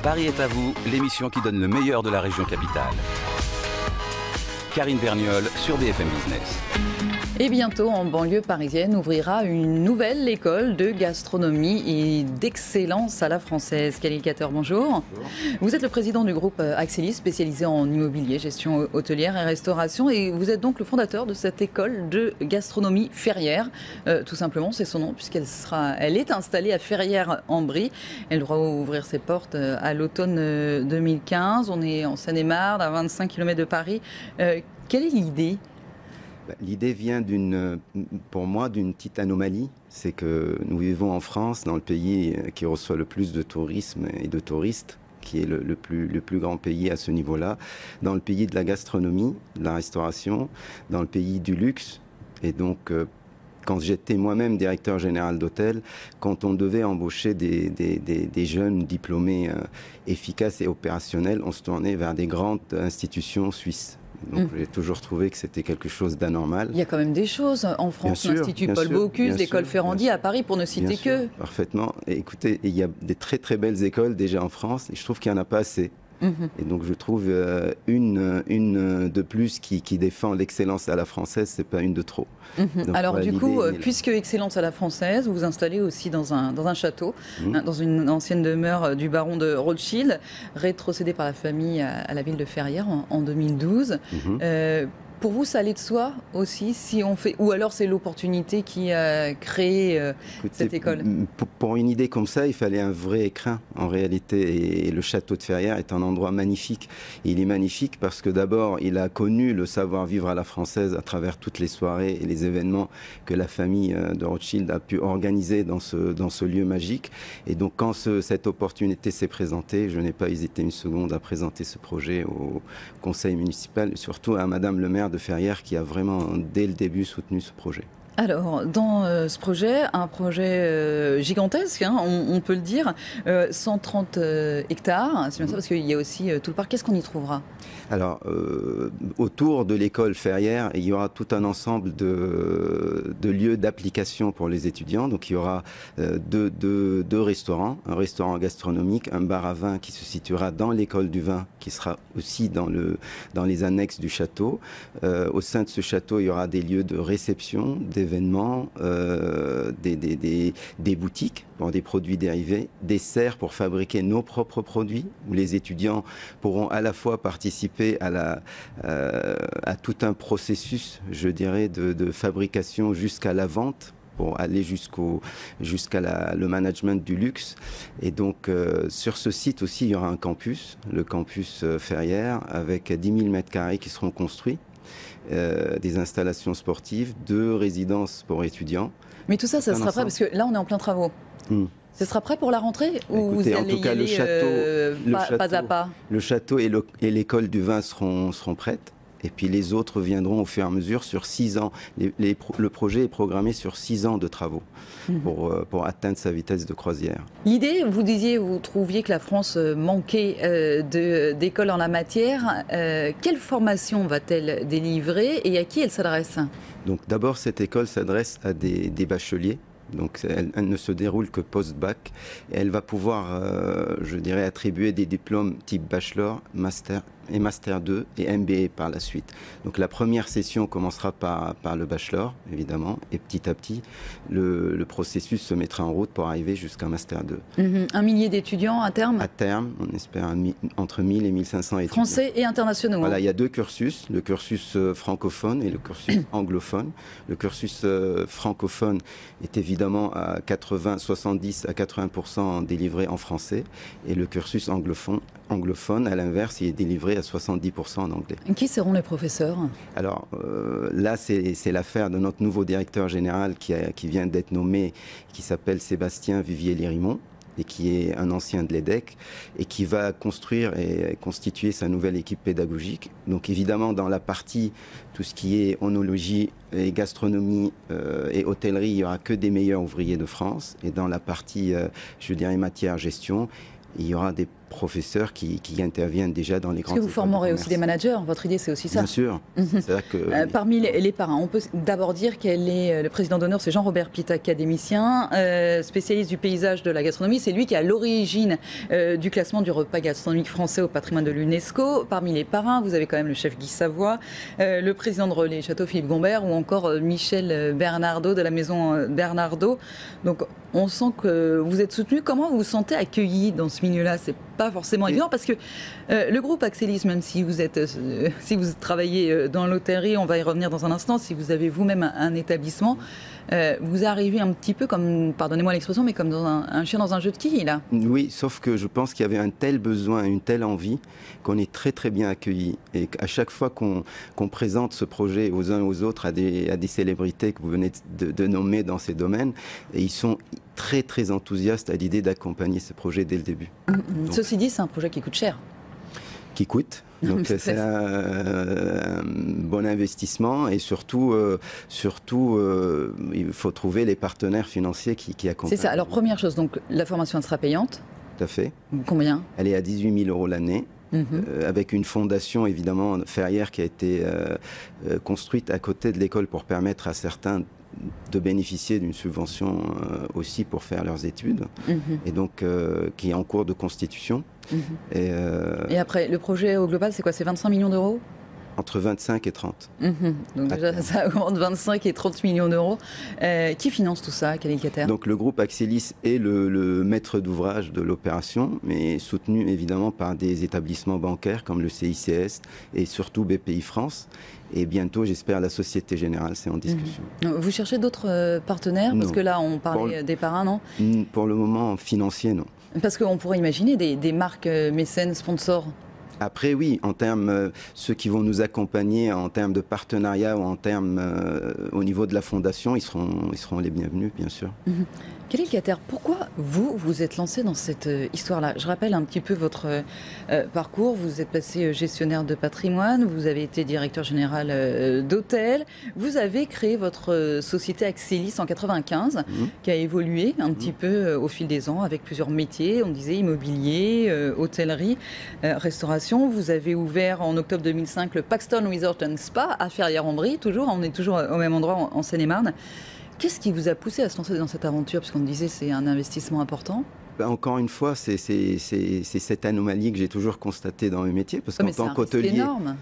Paris est à vous, l'émission qui donne le meilleur de la région capitale. Karine Vergnol sur BFM Business. Et bientôt, en banlieue parisienne, ouvrira une nouvelle école de gastronomie et d'excellence à la française. Qualificateur, bonjour. Bonjour. Vous êtes le président du groupe Axelis, spécialisé en immobilier, gestion hôtelière et restauration. Et vous êtes donc le fondateur de cette école de gastronomie Ferrières. Tout simplement, c'est son nom, elle est installée à Ferrières-en-Brie. Elle devra ouvrir ses portes à l'automne 2015. On est en Seine-et-Marne, à 25 km de Paris. Quelle est l'idée ? L'idée vient pour moi d'une petite anomalie. C'est que nous vivons en France, dans le pays qui reçoit le plus de tourisme et de touristes, qui est le plus grand pays à ce niveau-là, dans le pays de la gastronomie, de la restauration, dans le pays du luxe. Et donc, quand j'étais moi-même directeur général d'hôtel, quand on devait embaucher des jeunes diplômés efficaces et opérationnels, on se tournait vers des grandes institutions suisses. Donc j'ai toujours trouvé que c'était quelque chose d'anormal. Il y a quand même des choses en France, l'Institut Paul Bocuse, l'école Ferrandi à Paris, pour ne citer que. Parfaitement. Et écoutez, il y a des très très belles écoles déjà en France, et je trouve qu'il n'y en a pas assez. Et donc je trouve une de plus qui défend l'excellence à la française, c'est pas une de trop. Alors du coup, puisque excellence à la française, vous vous installez aussi dans un château, dans une ancienne demeure du baron de Rothschild, rétrocédée par la famille à la ville de Ferrières en 2012. Pour vous, ça allait de soi aussi, si on fait, ou alors c'est l'opportunité qui a créé cette école? Pour une idée comme ça, il fallait un vrai écrin en réalité. Et le château de Ferrières est un endroit magnifique. Et il est magnifique parce que d'abord, il a connu le savoir-vivre à la française à travers toutes les soirées et les événements que la famille de Rothschild a pu organiser dans ce lieu magique. Et donc, quand cette opportunité s'est présentée, je n'ai pas hésité une seconde à présenter ce projet au conseil municipal et surtout à Madame le maire de Ferrières qui a vraiment, dès le début, soutenu ce projet. Alors, dans ce projet, un projet gigantesque, on peut le dire, 130 hectares, c'est bien ça, parce qu'il y a aussi tout le parc. Qu'est-ce qu'on y trouvera ? Alors, autour de l'école Ferrières, il y aura tout un ensemble de lieux d'application pour les étudiants. Donc, il y aura deux restaurants, un restaurant gastronomique, un bar à vin qui se situera dans l'école du vin, qui sera aussi dans les annexes du château. Au sein de ce château, il y aura des lieux de réception, d'événements, des boutiques pour des produits dérivés, des serres pour fabriquer nos propres produits, où les étudiants pourront à la fois participer à tout un processus, je dirais, de fabrication jusqu'à la vente, pour aller jusqu'à le management du luxe. Et donc, sur ce site aussi, il y aura un campus, le campus Ferrières, avec 10 000 m² qui seront construits. Des installations sportives, 2 résidences pour étudiants. Mais tout ça, ça sera prêt parce que là, on est en plein travaux. Ce sera prêt pour la rentrée ou écoutez, vous allez en tout cas, y aller pas à pas? Le château et l'école du vin seront prêtes. Et puis les autres viendront au fur et à mesure sur 6 ans. Le projet est programmé sur 6 ans de travaux pour atteindre sa vitesse de croisière. L'idée, vous trouviez que la France manquait d'écoles en la matière. Quelle formation va-t-elle délivrer et à qui elle s'adresse ? Donc d'abord, cette école s'adresse à des bacheliers. Donc elle ne se déroule que post-bac. Et elle va pouvoir, je dirais, attribuer des diplômes type bachelor, master et master 2 et MBA par la suite. Donc la première session commencera par le bachelor, évidemment, et petit à petit, le processus se mettra en route pour arriver jusqu'à master 2. 1 millier d'étudiants à terme ? À terme, on espère entre 1000 et 1500 étudiants. Français et internationaux. Voilà, il y a 2 cursus, le cursus francophone et le cursus anglophone. Le cursus francophone est évidemment à 70 à 80% délivré en français, et le cursus anglophone, à l'inverse, il est délivré à 70% en anglais. Qui seront les professeurs ? Alors là, c'est l'affaire de notre nouveau directeur général qui vient d'être nommé, qui s'appelle Sébastien Vivier-Lérimont, et qui est un ancien de l'EDEC, et qui va construire et constituer sa nouvelle équipe pédagogique. Donc évidemment, dans la partie, tout ce qui est onologie et gastronomie et hôtellerie, il n'y aura que des meilleurs ouvriers de France. Et dans la partie, je dirais, matière gestion, il y aura des professeurs qui interviennent déjà dans les grandes écoles. Est-ce que vous formerez aussi des managers? Votre idée, c'est aussi ça? Bien sûr. C'est-à-dire que... Parmi les parrains, on peut d'abord dire qu'elle est le président d'honneur, c'est Jean-Robert Pitt, académicien, spécialiste du paysage de la gastronomie. C'est lui qui est à l'origine du classement du repas gastronomique français au patrimoine de l'UNESCO. Parmi les parrains, vous avez quand même le chef Guy Savoy, le président de Relais Château Philippe Gombert, ou encore Michel Bernardo de la maison Bernardo. Donc on sent que vous êtes soutenu. Comment vous vous sentez accueilli dans ce milieu-là? C'est pas forcément évident parce que le groupe Axelis, même si vous travaillez dans l'hôtellerie, on va y revenir dans un instant, si vous avez vous-même un établissement, vous arrivez un petit peu comme, pardonnez-moi l'expression, mais comme dans un chien dans un jeu de quilles, là. Oui, sauf que je pense qu'il y avait un tel besoin, une telle envie, qu'on est très très bien accueillis. Et à chaque fois qu'on présente ce projet aux uns et aux autres, à des célébrités que vous venez de nommer dans ces domaines, et ils sont très très enthousiastes à l'idée d'accompagner ce projet dès le début. Ceci dit, c'est un projet qui coûte cher. Qui coûte. Donc c'est un bon investissement et surtout, il faut trouver les partenaires financiers qui accompagnent. C'est ça. Alors première chose, donc la formation elle sera payante. Tout à fait. Combien? Elle est à 18 000 € l'année. Avec une fondation évidemment Ferrière qui a été construite à côté de l'école pour permettre à certains de bénéficier d'une subvention aussi pour faire leurs études, et donc qui est en cours de constitution. Et après, le projet au global, c'est quoi? C'est 25 millions d'euros? Entre 25 et 30. Donc déjà, ça augmente 25 et 30 millions d'euros. Qui finance tout ça? Quel est le locataire? Donc le groupe Axelis est le maître d'ouvrage de l'opération, mais soutenu évidemment par des établissements bancaires comme le CICS et surtout BPI France. Et bientôt, j'espère, la Société Générale, c'est en discussion. Vous cherchez d'autres partenaires? Parce que là, on parlait des parrains, non? Pour le moment, financier, non. Parce qu'on pourrait imaginer des marques mécènes, sponsors. Après, oui, en termes, ceux qui vont nous accompagner en termes de partenariat ou en termes au niveau de la fondation, ils seront les bienvenus, bien sûr. Quel est le locataire? Pourquoi vous êtes lancé dans cette histoire-là? Je rappelle un petit peu votre parcours. Vous êtes passé gestionnaire de patrimoine, vous avez été directeur général d'hôtel, vous avez créé votre société Axelis en 95, qui a évolué un petit peu au fil des ans avec plusieurs métiers. On disait immobilier, hôtellerie, restauration. Vous avez ouvert en octobre 2005 le Paxton Resort and Spa à Ferrières-en-Brie, on est toujours au même endroit en Seine-et-Marne. Qu'est-ce qui vous a poussé à se lancer dans cette aventure? Parce qu'on disait c'est un investissement important. Encore une fois, c'est cette anomalie que j'ai toujours constatée dans mes métiers. Parce qu'en tant qu'hôtelier, c'est énorme.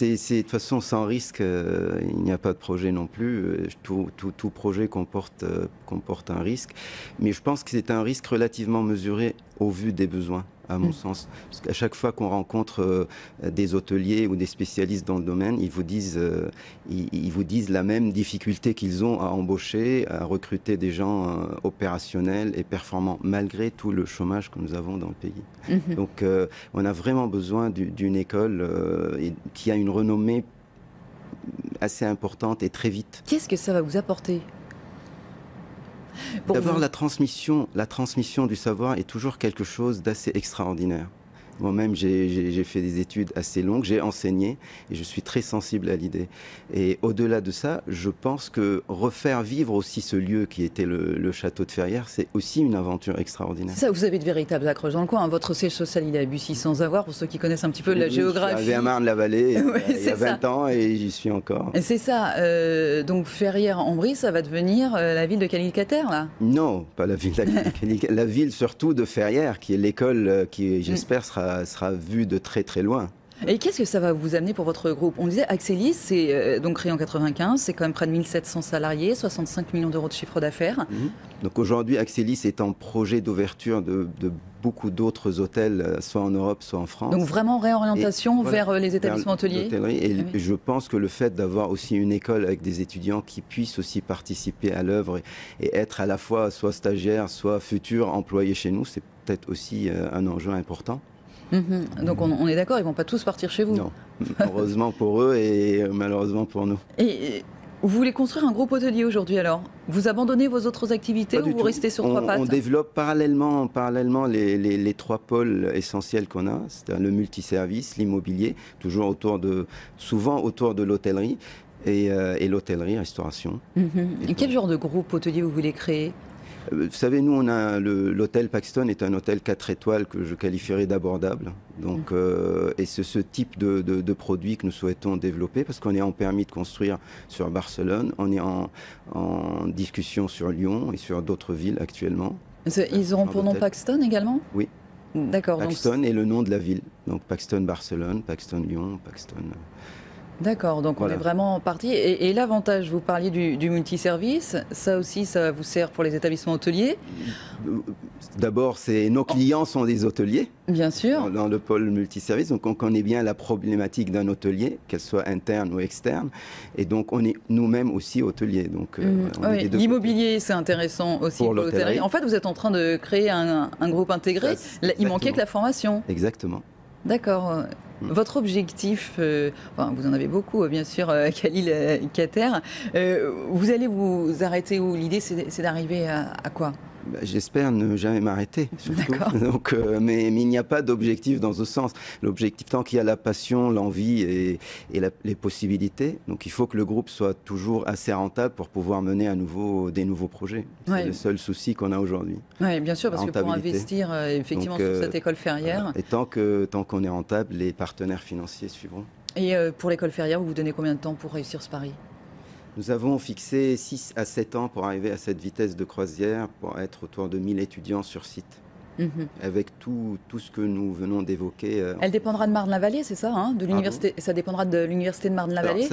De toute façon, sans risque, il n'y a pas de projet non plus. Tout projet comporte un risque. Mais je pense que c'est un risque relativement mesuré au vu des besoins, à mon sens. Parce qu'à chaque fois qu'on rencontre des hôteliers ou des spécialistes dans le domaine, ils vous disent la même difficulté qu'ils ont à embaucher, à recruter des gens opérationnels et performants, malgré tout le chômage que nous avons dans le pays. Donc, on a vraiment besoin d'une école qui a une renommée assez importante et très vite. Qu'est-ce que ça va vous apporter? D'abord, la transmission du savoir est toujours quelque chose d'assez extraordinaire. Moi-même, j'ai fait des études assez longues, j'ai enseigné et je suis très sensible à l'idée. Et au-delà de ça, je pense que refaire vivre aussi ce lieu qui était le château de Ferrières, c'est aussi une aventure extraordinaire. C'est ça, vous avez de véritables accroches dans le coin. Votre siège social, il est à Bussy sans avoir, pour ceux qui connaissent un petit peu la géographie. J'avais à Marne-la-Vallée il y a 20 ans et j'y suis encore. C'est ça. Donc Ferrières-en-Brie, ça va devenir la ville de Cali-le-Cataire, là? Non, pas la ville de Cali-le-Cataire. La ville surtout de Ferrières, qui est l'école qui, j'espère, sera vue de très très loin. Et qu'est-ce que ça va vous amener pour votre groupe? On disait Axelis, c'est donc créé en 95, c'est quand même près de 1700 salariés, 65 millions d'euros de chiffre d'affaires. Donc aujourd'hui, Axelis est en projet d'ouverture de beaucoup d'autres hôtels, soit en Europe, soit en France. Donc vraiment réorientation vers les établissements hôteliers. Et je pense que le fait d'avoir aussi une école avec des étudiants qui puissent aussi participer à l'œuvre et être à la fois soit stagiaires, soit futurs employés chez nous, c'est peut-être aussi un enjeu important. Donc on est d'accord, ils ne vont pas tous partir chez vous. Non, heureusement pour eux et malheureusement pour nous. Et vous voulez construire un groupe hôtelier aujourd'hui alors? Vous abandonnez vos autres activités ou vous restez sur trois pattes? On développe parallèlement les trois pôles essentiels qu'on a, c'est-à-dire le multiservice, l'immobilier, souvent autour de l'hôtellerie et l'hôtellerie-restauration. Et quel genre de groupe hôtelier vous voulez créer? Vous savez, nous, on a l'hôtel Paxton est un hôtel 4 étoiles que je qualifierais d'abordable. Donc, et c'est ce type de produit que nous souhaitons développer parce qu'on est en permis de construire sur Barcelone, on est en discussion sur Lyon et sur d'autres villes actuellement. Ils auront pour nom Paxton également ? Oui. D'accord. Paxton est le nom de la ville. Donc Paxton Barcelone, Paxton Lyon, Paxton... D'accord, donc voilà. On est vraiment parti. Et l'avantage, vous parliez du multiservice, ça aussi, ça vous sert pour les établissements hôteliers ? D'abord, nos clients sont des hôteliers. Bien sûr. Dans le pôle multiservice, donc on connaît bien la problématique d'un hôtelier, qu'elle soit interne ou externe. Et donc, on est nous-mêmes aussi hôteliers. Donc, l'immobilier, c'est intéressant aussi pour l'hôtellerie. En fait, vous êtes en train de créer un groupe intégré. Il manquait que la formation. Exactement. D'accord. Votre objectif, vous en avez beaucoup bien sûr, Khalil Kater, vous allez vous arrêter où? L'idée c'est d'arriver à quoi? J'espère ne jamais m'arrêter, surtout. Donc, mais il n'y a pas d'objectif dans ce sens. L'objectif, tant qu'il y a la passion, l'envie et les possibilités, donc il faut que le groupe soit toujours assez rentable pour pouvoir mener des nouveaux projets. C'est le seul souci qu'on a aujourd'hui. Oui, bien sûr, parce que pour investir effectivement sur cette école ferrière... Et tant qu'on est rentable, les partenaires financiers suivront. Et pour l'école ferrière, vous vous donnez combien de temps pour réussir ce pari? Nous avons fixé 6 à 7 ans pour arriver à cette vitesse de croisière, pour être autour de 1000 étudiants sur site. Avec tout ce que nous venons d'évoquer. Elle dépendra de Marne-la-Vallée, c'est ça, de l'université. Ça dépendra de l'université de Marne-la-Vallée.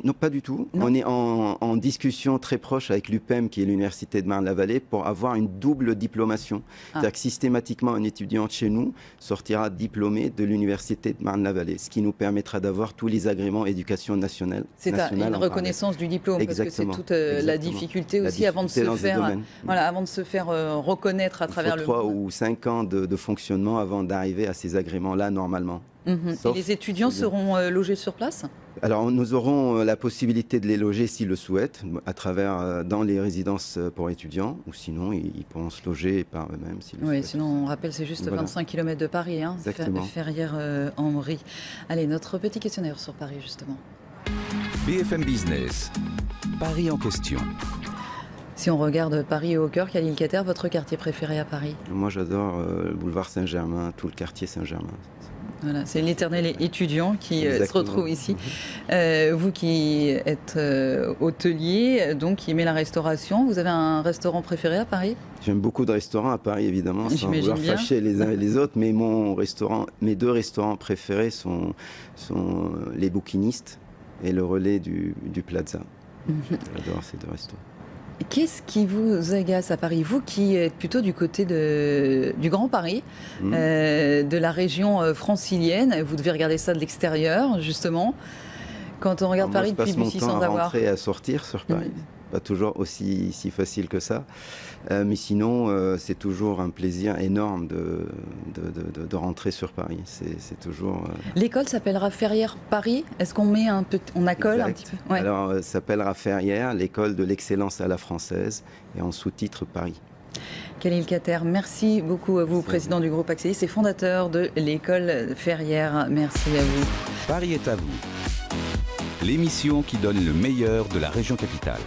Non, pas du tout. Non. On est en discussion très proche avec l'UPEM, qui est l'université de Marne-la-Vallée, pour avoir une double diplomation. C'est-à-dire que systématiquement, un étudiant de chez nous sortira diplômé de l'université de Marne-la-Vallée, ce qui nous permettra d'avoir tous les agréments éducation nationale. C'est une reconnaissance du diplôme, exactement, parce que c'est toute la difficulté aussi avant de se faire reconnaître à travers le monde. Ou 5 ans de fonctionnement avant d'arriver à ces agréments-là normalement. Et les étudiants seront logés sur place ? Alors nous aurons la possibilité de les loger s'ils le souhaitent, dans les résidences pour étudiants, ou sinon ils pourront se loger par eux-mêmes s'ils le souhaitent. Sinon on rappelle c'est juste 25 km de Paris, Ferrières-en-Brie. Allez, notre petit questionnaire sur Paris justement. BFM Business, Paris en question. Si on regarde Paris au cœur, Khalil Kater, votre quartier préféré à Paris? Moi, j'adore le boulevard Saint-Germain, tout le quartier Saint-Germain. Voilà, c'est l'éternel étudiant qui se retrouve ici. Vous qui êtes hôtelier, donc qui aimez la restauration, vous avez un restaurant préféré à Paris? J'aime beaucoup de restaurants à Paris, évidemment, sans vouloir fâcher les uns et les autres, mais mes 2 restaurants préférés sont les Bouquinistes et le Relais du Plaza. J'adore ces 2 restaurants. Qu'est-ce qui vous agace à Paris? Vous qui êtes plutôt du côté du Grand Paris, de la région francilienne, vous devez regarder ça de l'extérieur, justement. Quand on regarde Paris depuis Bussy sans avoir... Je passe mon temps à rentrer et à sortir sur Paris. Pas toujours aussi facile que ça. Mais sinon, c'est toujours un plaisir énorme de rentrer sur Paris. C'est toujours... L'école s'appellera Ferrières Paris. Est-ce qu'on accole un petit peu? Alors, ça s'appellera Ferrières, l'école de l'excellence à la française, et en sous-titre Paris. Khalil Kater, merci beaucoup à vous, président du groupe Axelis et fondateur de l'école Ferrières. Merci à vous. Paris est à vous. L'émission qui donne le meilleur de la région capitale.